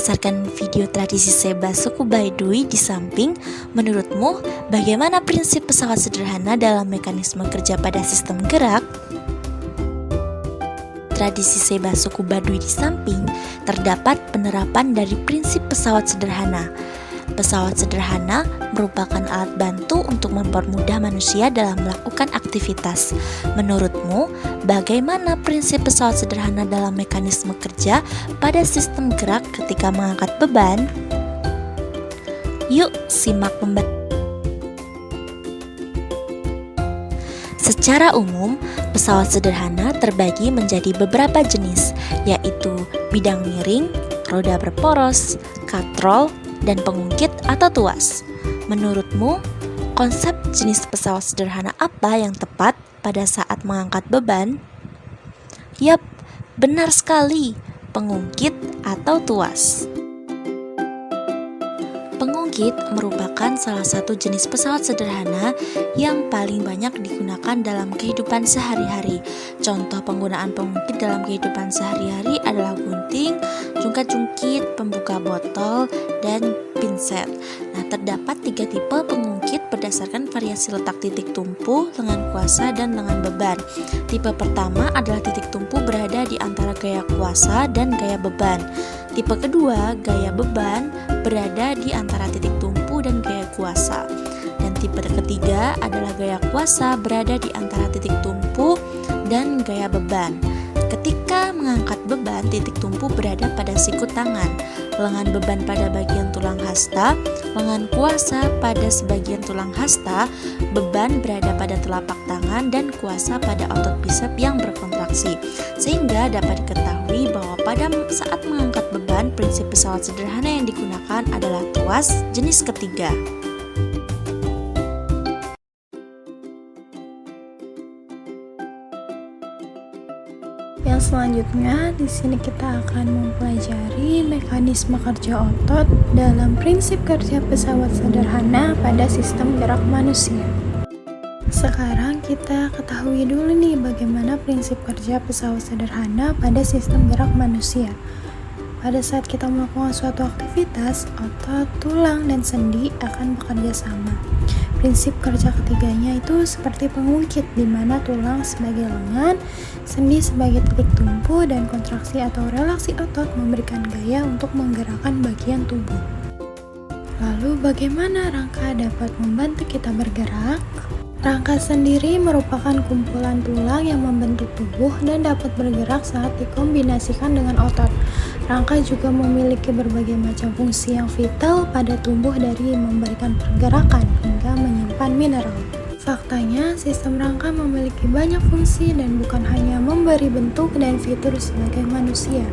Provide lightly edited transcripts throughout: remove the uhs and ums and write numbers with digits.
Berdasarkan video tradisi Seba suku Baduy di samping, menurutmu bagaimana prinsip pesawat sederhana dalam mekanisme kerja pada sistem gerak? Tradisi Seba suku Baduy di samping terdapat penerapan dari prinsip pesawat sederhana. Pesawat sederhana merupakan alat bantu untuk mempermudah manusia dalam melakukan aktivitas. Menurutmu, bagaimana prinsip pesawat sederhana dalam mekanisme kerja pada sistem gerak ketika mengangkat beban? Yuk, simak pembahasan. Secara umum, pesawat sederhana terbagi menjadi beberapa jenis, yaitu bidang miring, roda berporos, katrol, dan pengungkit atau tuas. Menurutmu, konsep jenis pesawat sederhana apa yang tepat pada saat mengangkat beban? Yap, benar sekali, pengungkit atau tuas. Pengungkit merupakan salah satu jenis pesawat sederhana yang paling banyak digunakan dalam kehidupan sehari-hari. Contoh penggunaan pengungkit dalam kehidupan sehari-hari adalah gunting, jungkat-jungkit, pembuka botol, dan pinset. Nah, terdapat 3 tipe pengungkit berdasarkan variasi letak titik tumpu, lengan kuasa, dan lengan beban. Tipe pertama adalah titik tumpu berada di antara gaya kuasa dan gaya beban. Tipe kedua, gaya beban berada di antara titik tumpu dan gaya kuasa. Dan tipe ketiga adalah gaya kuasa berada di antara titik tumpu dan gaya beban. Ketika mengangkat beban, titik tumpu berada pada sikut tangan, lengan beban pada bagian tulang hasta, lengan kuasa pada sebagian tulang hasta, beban berada pada telapak tangan, dan kuasa pada otot bisep yang berkontraksi. Sehingga dapat diketahui bahwa pada saat mengangkat beban, prinsip pesawat sederhana yang digunakan adalah tuas jenis ketiga. Yang selanjutnya, di sini kita akan mempelajari mekanisme kerja otot dalam prinsip kerja pesawat sederhana pada sistem gerak manusia. Sekarang kita ketahui dulu nih bagaimana prinsip kerja pesawat sederhana pada sistem gerak manusia. Pada saat kita melakukan suatu aktivitas, otot, tulang, dan sendi akan bekerja sama. Prinsip kerja ketiganya itu seperti pengungkit, di mana tulang sebagai lengan, sendi sebagai titik tumpu, dan kontraksi atau relaksi otot memberikan gaya untuk menggerakkan bagian tubuh. Lalu bagaimana rangka dapat membantu kita bergerak? Rangka sendiri merupakan kumpulan tulang yang membentuk tubuh dan dapat bergerak saat dikombinasikan dengan otot. Rangka juga memiliki berbagai macam fungsi yang vital pada tubuh, dari memberikan pergerakan hingga menyimpan mineral. Faktanya, sistem rangka memiliki banyak fungsi dan bukan hanya memberi bentuk dan fitur sebagai manusia.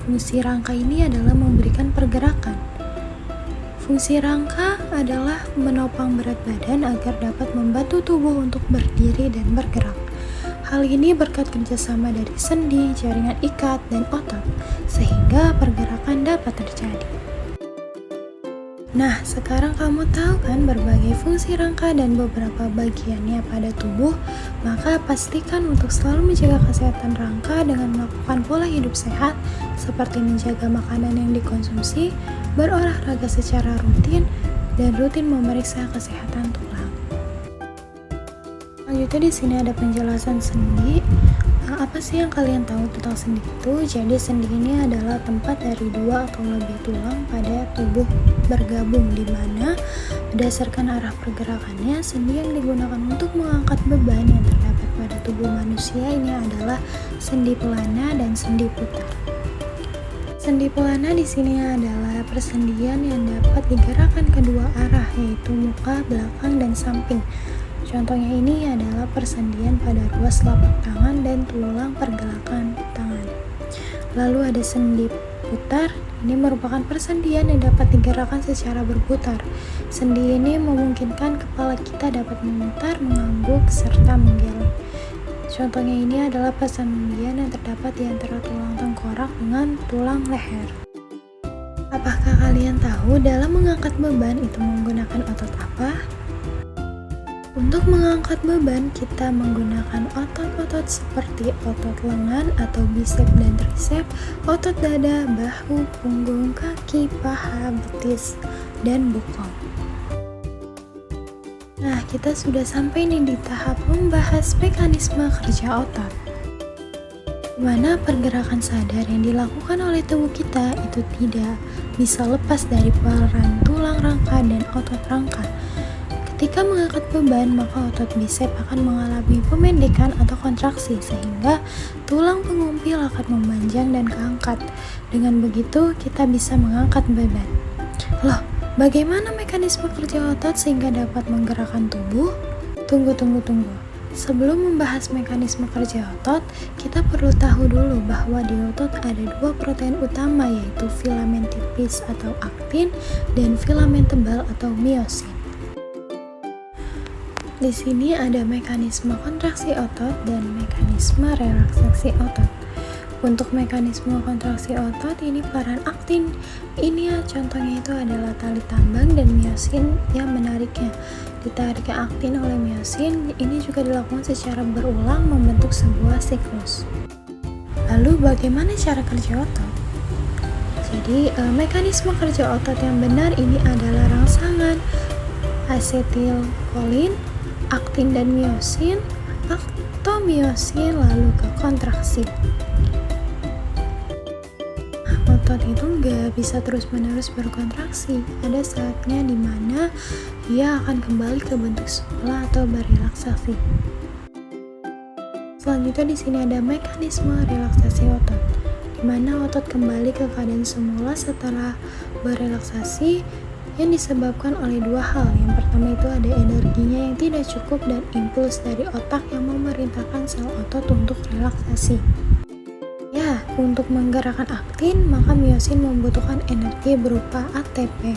Fungsi rangka ini adalah memberikan pergerakan. Fungsi rangka adalah menopang berat badan agar dapat membantu tubuh untuk berdiri dan bergerak. Hal ini berkat kerjasama dari sendi, jaringan ikat, dan otot, sehingga pergerakan dapat terjadi. Nah, sekarang kamu tahu kan berbagai fungsi rangka dan beberapa bagiannya pada tubuh, maka pastikan untuk selalu menjaga kesehatan rangka dengan melakukan pola hidup sehat, seperti menjaga makanan yang dikonsumsi, berolahraga secara rutin, dan rutin memeriksa kesehatan tulang. Selanjutnya di sini ada penjelasan sendi. Apa sih yang kalian tahu tentang sendi itu? Jadi sendi ini adalah tempat dari 2 atau lebih tulang pada tubuh bergabung, di mana berdasarkan arah pergerakannya, sendi yang digunakan untuk mengangkat beban yang terdapat pada tubuh manusia ini adalah sendi pelana dan sendi putar. Sendi pelana di sini adalah persendian yang dapat digerakkan kedua arah, yaitu muka, belakang, dan samping. Contohnya ini adalah persendian pada ruas telapak tangan dan tulang pergelangan tangan. Lalu ada sendi putar. Ini merupakan persendian yang dapat digerakkan secara berputar. Sendi ini memungkinkan kepala kita dapat memutar, mengangguk, serta menggeleng. Contohnya ini adalah persendian yang terdapat di antara tulang tengkorak dengan tulang leher. Apakah kalian tahu dalam mengangkat beban itu menggunakan otot apa? Untuk mengangkat beban, kita menggunakan otot-otot seperti otot lengan atau bisep dan trisep, otot dada, bahu, punggung, kaki, paha, betis, dan bokong. Nah, kita sudah sampai nih di tahap membahas mekanisme kerja otot. Dimana pergerakan sadar yang dilakukan oleh tubuh kita itu tidak bisa lepas dari peran tulang rangka dan otot rangka. Ketika mengangkat beban, maka otot bisep akan mengalami pemendekan atau kontraksi sehingga tulang pengumpil akan memanjang dan keangkat. Dengan begitu, kita bisa mengangkat beban. Loh, bagaimana mekanisme kerja otot sehingga dapat menggerakkan tubuh? Tunggu. Sebelum membahas mekanisme kerja otot, kita perlu tahu dulu bahwa di otot ada dua protein utama, yaitu filamen tipis atau aktin dan filamen tebal atau miosin. Di sini ada mekanisme kontraksi otot dan mekanisme relaksasi otot. Untuk mekanisme kontraksi otot ini peran aktin. Ini ya contohnya itu adalah tali tambang dan miosin yang menariknya. Ditariknya aktin oleh miosin, ini juga dilakukan secara berulang membentuk sebuah siklus. Lalu bagaimana cara kerja otot? Jadi mekanisme kerja otot yang benar ini adalah rangsangan asetilkolin, aktin dan miosin, atau miosin lalu ke kontraksi. Otot itu nggak bisa terus-menerus berkontraksi. Ada saatnya di mana ia akan kembali ke bentuk semula atau berelaksasi. Selanjutnya di sini ada mekanisme relaksasi otot, di mana otot kembali ke keadaan semula setelah berelaksasi yang disebabkan oleh dua hal. Yang pertama itu ada energinya yang tidak cukup dan impuls dari otak yang memerintahkan sel otot untuk relaksasi. Ya, untuk menggerakkan aktin, maka miosin membutuhkan energi berupa ATP.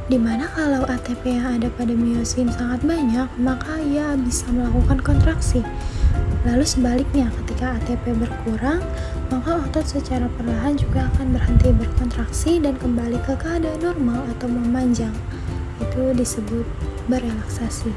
Dimana kalau ATP yang ada pada miosin sangat banyak, maka ia bisa melakukan kontraksi. Lalu sebaliknya, ketika ATP berkurang, maka otot secara perlahan juga akan berhenti berkontraksi dan kembali ke keadaan normal atau memanjang. Itu disebut berelaksasi.